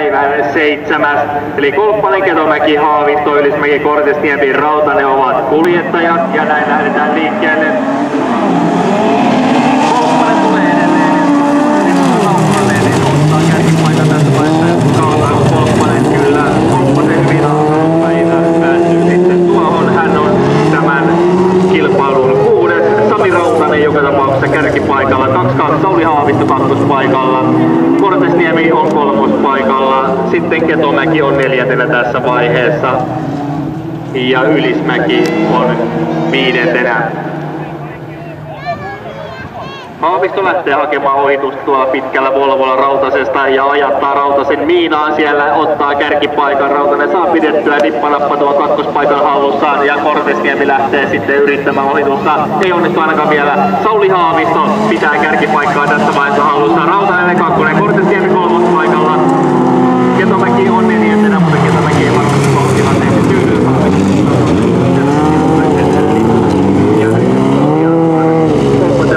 päivän 7. Eli Kolppanen, Ketomäki, Haavisto, Ylismäki, Kortesniemi, Rautanen ovat kuljettajat ja näin lähdetään liikkeelle. Kolppanen tulee edelleen. Rautanen ottaa kärkipaikan tässä vaiheessa. Kolppanen kyllä. Kolppanen hyvin päivä päässyt sitten tuohon. Hän on tämän kilpailun 6. Sami Rautanen joka tapauksessa kärkipaikalla. 2-2 Sauli Haavisto kakkospaikalla. Kortesniemi on kolmospaikalla. Sitten Ketomäki on 4. tässä vaiheessa. Ja Ylismäki on 5. Haavisto lähtee hakemaan ohitusta tuolla pitkällä Volvolla Rautasesta ja ajattaa Rautasen miinaan siellä, ottaa kärkipaikan. Rautanen saa pidettyä nippanappa tuon kakkospaikan hallussaan ja Kortesniemi lähtee sitten yrittämään ohitusta. Ei onnistu ainakaan vielä. Sauli Haavisto pitää kärkipaikkaa tässä vaiheessa hallussaan. Rautanen 2, Kortesniemi kolmospaikalla. Ketomäki on 4, mutta Ketomäki ei varmasti tilanteeseen tyydy.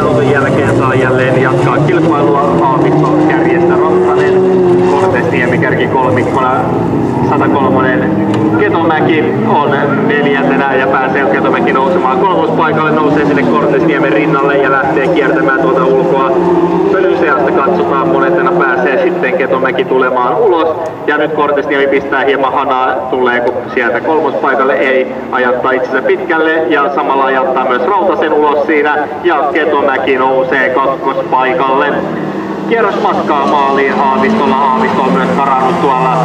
Kolmosen jälkeen saa jälleen jatkaa kilpailua. Haavisto kärjestä Rautanen, Kortesniemi kärkikolmikkona 103. Ketomäki on 4. ja pääsee Ketomäki nousemaan kolmospaikalle, nousee sinne Kortesniemen rinnalle ja lähtee kiertämään tuota ulkoa. Pölyn seasta katsotaan monetena pääsee sitten Ketomäki tulemaan ulos. Ja nyt Kortesniemi pistää hieman hanaa, tuleeko sieltä kolmospaikalle, ei, ajattaa itsensä pitkälle ja samalla ajattaa myös Rautasen ulos siinä. Ja Ketomäki nousee kakkospaikalle. Kierros matkaa maaliin Haavistolla. Haavisto on myös karannut tuolla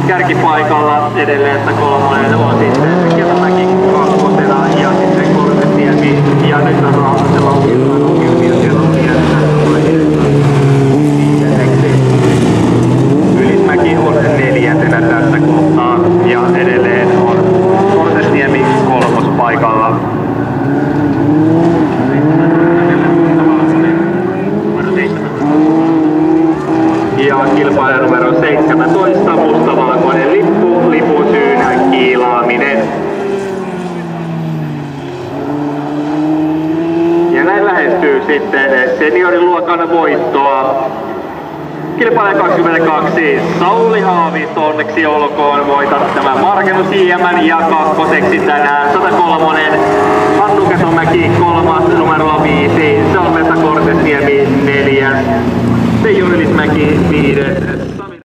kärkipaikalla. Edelleen 103 on sitten Ketomäki kakkosena ja sitten Kortesniemi. Ja nyt on Rautasella ongelmia siellä on Ylismäki on 4. tässä kohtaa ja edelleen on Kortesniemi kolmospaikalla. Ja kilpailija numero 17, mustavalkoinen lippu, lipun syynä kiilaaminen. Ja näin lähestyy sitten senioriluokan voittoa. Kilpailija 22, Sauli Haavisto, onneksi olkoon, voitat tämän Markennus IM:n ja kakkoseksi tänään 103. Hannu Ketomäki 3. numerolla 5, Salmenta Kortesniemi 4. Teijo Ylismäki 5.